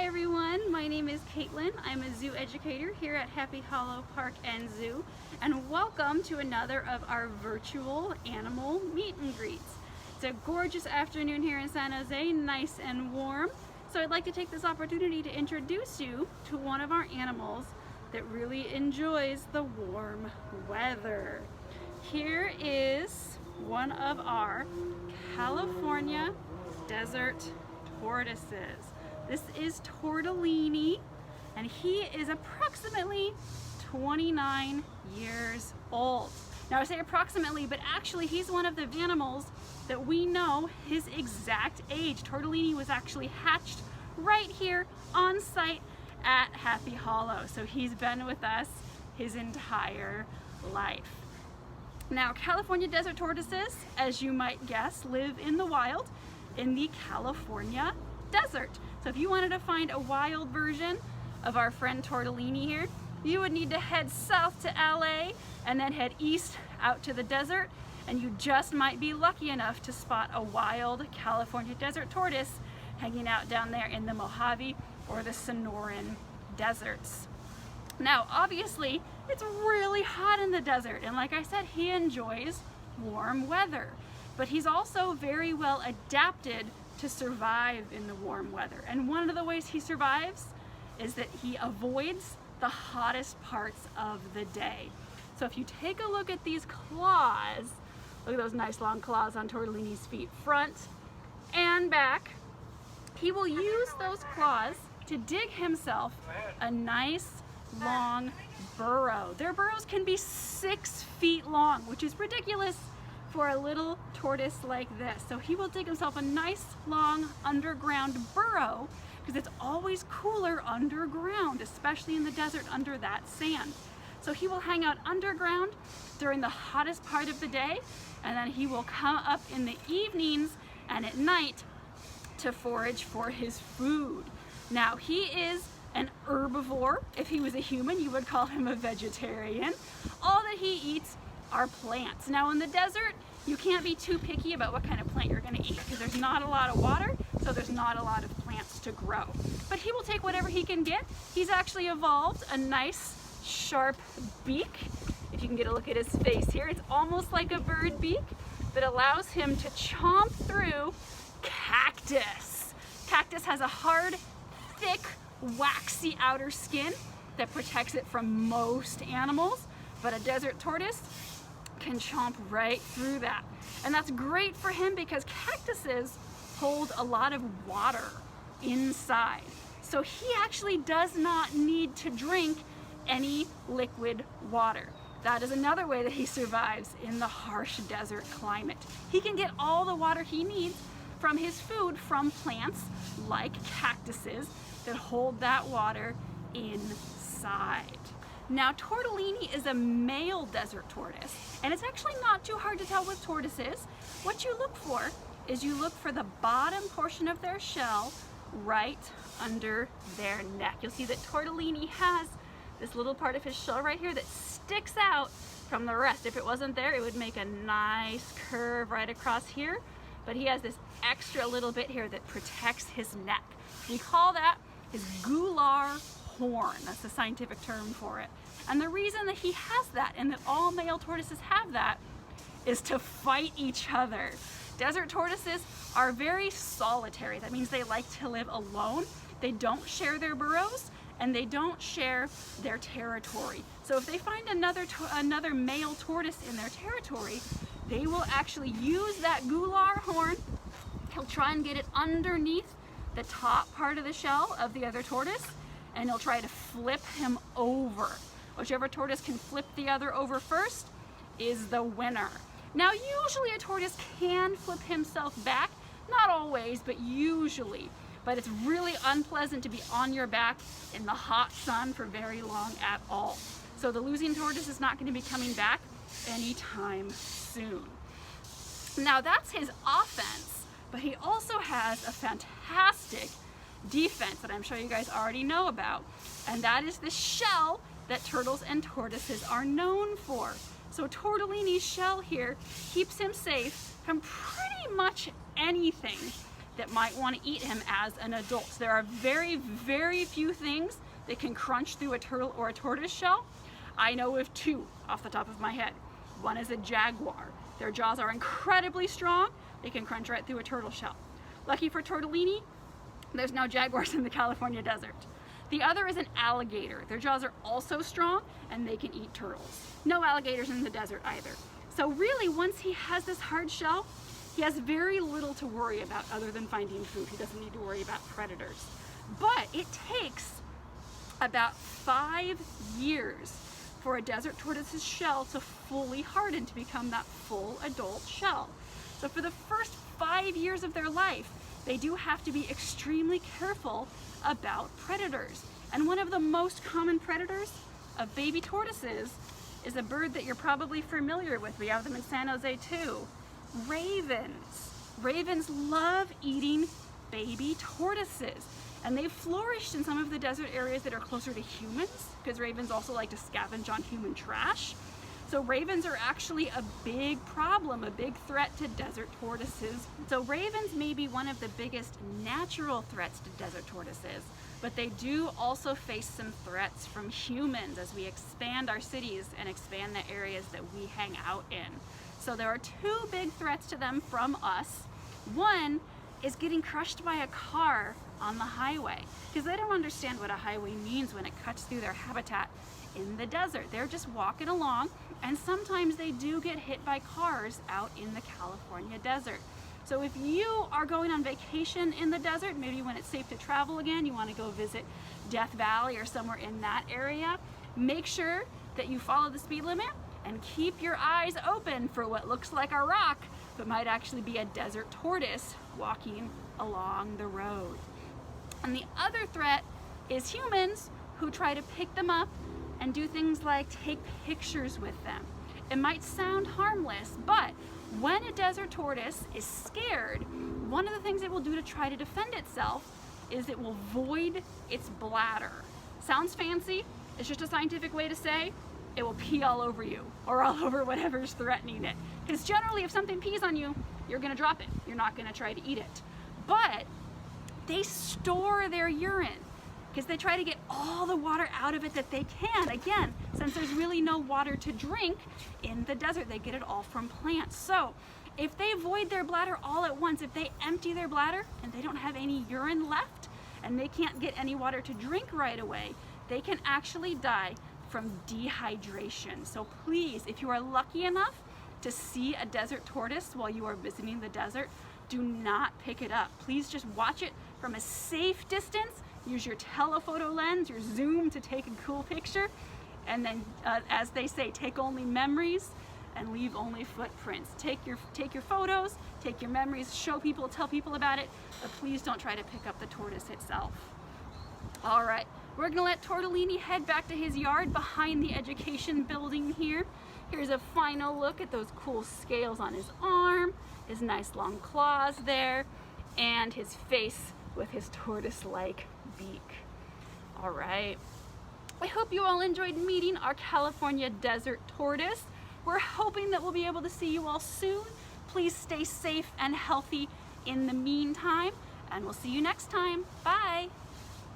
everyone, my name is Caitlin. I'm a zoo educator here at Happy Hollow Park and Zoo, and welcome to another of our virtual animal meet and greets. It's a gorgeous afternoon here in San Jose, nice and warm. So I'd like to take this opportunity to introduce you to one of our animals that really enjoys the warm weather. Here is one of our California desert tortoises. This is Tortellini, and he is approximately 29 years old. Now I say approximately, but actually he's one of the animals that we know his exact age. Tortellini was actually hatched right here on site at Happy Hollow. So he's been with us his entire life. Now, California desert tortoises, as you might guess, live in the wild in the California desert. So if you wanted to find a wild version of our friend Tortellini here, you would need to head south to LA and then head east out to the desert, and you just might be lucky enough to spot a wild California desert tortoise hanging out down there in the Mojave or the Sonoran deserts. Now, obviously, it's really hot in the desert, and like I said, he enjoys warm weather, but he's also very well adapted to survive in the warm weather. And one of the ways he survives is that he avoids the hottest parts of the day. So if you take a look at these claws, look at those nice long claws on Tortellini's feet, front and back, he will use those claws to dig himself a nice long burrow. Their burrows can be 6 feet long, which is ridiculous for a little tortoise like this. So he will dig himself a nice long underground burrow because it's always cooler underground, especially in the desert under that sand. So he will hang out underground during the hottest part of the day, and then he will come up in the evenings and at night to forage for his food. Now, he is an herbivore. If he was a human, you would call him a vegetarian. All that he eats are plants. Now, in the desert, you can't be too picky about what kind of plant you're going to eat because there's not a lot of water, so there's not a lot of plants to grow. But he will take whatever he can get. He's actually evolved a nice sharp beak. If you can get a look at his face here, it's almost like a bird beak that allows him to chomp through cactus. Cactus has a hard, thick, waxy outer skin that protects it from most animals, but a desert tortoise can chomp right through that. And that's great for him because cactuses hold a lot of water inside. So he actually does not need to drink any liquid water. That is another way that he survives in the harsh desert climate. He can get all the water he needs from his food from plants like cactuses that hold that water inside. Now, Tortellini is a male desert tortoise, and it's actually not too hard to tell with tortoises. What you look for is you look for the bottom portion of their shell right under their neck. You'll see that Tortellini has this little part of his shell right here that sticks out from the rest. If it wasn't there, it would make a nice curve right across here, but he has this extra little bit here that protects his neck. We call that his gular horn. That's the scientific term for it. And the reason that he has that, and that all male tortoises have that, is to fight each other. Desert tortoises are very solitary. That means they like to live alone. They don't share their burrows, and they don't share their territory. So if they find another male tortoise in their territory, they will actually use that gular horn. He'll try and get it underneath the top part of the shell of the other tortoise, and he'll try to flip him over. Whichever tortoise can flip the other over first is the winner. Now, usually a tortoise can flip himself back, not always, but usually. But it's really unpleasant to be on your back in the hot sun for very long at all. So the losing tortoise is not going to be coming back anytime soon. Now, that's his offense, but he also has a fantastic defense that I'm sure you guys already know about, and that is the shell that turtles and tortoises are known for. So Tortellini's shell here keeps him safe from pretty much anything that might want to eat him as an adult. There are very, very few things that can crunch through a turtle or a tortoise shell. I know of two off the top of my head. One is a jaguar. Their jaws are incredibly strong. They can crunch right through a turtle shell. Lucky for tortellini, there's no jaguars in the California desert. The other is an alligator. Their jaws are also strong and they can eat turtles. No alligators in the desert either. So really, once he has this hard shell, he has very little to worry about other than finding food. He doesn't need to worry about predators. But it takes about 5 years for a desert tortoise's shell to fully harden to become that full adult shell. So for the first 5 years of their life, they do have to be extremely careful about predators. And one of the most common predators of baby tortoises is a bird that you're probably familiar with. We have them in San Jose too. Ravens. Ravens love eating baby tortoises. And they've flourished in some of the desert areas that are closer to humans, because ravens also like to scavenge on human trash. So ravens are actually a big problem, a big threat to desert tortoises. So ravens may be one of the biggest natural threats to desert tortoises, but they do also face some threats from humans as we expand our cities and expand the areas that we hang out in. So there are two big threats to them from us. One is getting crushed by a car on the highway, because they don't understand what a highway means when it cuts through their habitat in the desert. They're just walking along, and sometimes they do get hit by cars out in the California desert. So if you are going on vacation in the desert, maybe when it's safe to travel again, you want to go visit Death Valley or somewhere in that area, make sure that you follow the speed limit and keep your eyes open for what looks like a rock but might actually be a desert tortoise walking along the road. And the other threat is humans who try to pick them up and do things like take pictures with them. It might sound harmless, but when a desert tortoise is scared, one of the things it will do to try to defend itself is it will void its bladder. Sounds fancy, it's just a scientific way to say it will pee all over you or all over whatever's threatening it. Because generally if something pees on you, you're gonna drop it. You're not gonna try to eat it. But they store their urine because they try to get all the water out of it that they can. Again, since there's really no water to drink in the desert, they get it all from plants. So if they void their bladder all at once, if they empty their bladder and they don't have any urine left and they can't get any water to drink right away, they can actually die from dehydration. So please, if you are lucky enough to see a desert tortoise while you are visiting the desert, do not pick it up. Please just watch it from a safe distance. Use your telephoto lens, your zoom to take a cool picture. And then, as they say, take only memories and leave only footprints. Take your photos, take your memories, show people, tell people about it, but please don't try to pick up the tortoise itself. All right, we're gonna let Tortellini head back to his yard behind the education building here. Here's a final look at those cool scales on his arm, his nice long claws there, and his face with his tortoise-like beak. All right. I hope you all enjoyed meeting our California desert tortoise. We're hoping that we'll be able to see you all soon. Please stay safe and healthy in the meantime, and we'll see you next time. Bye.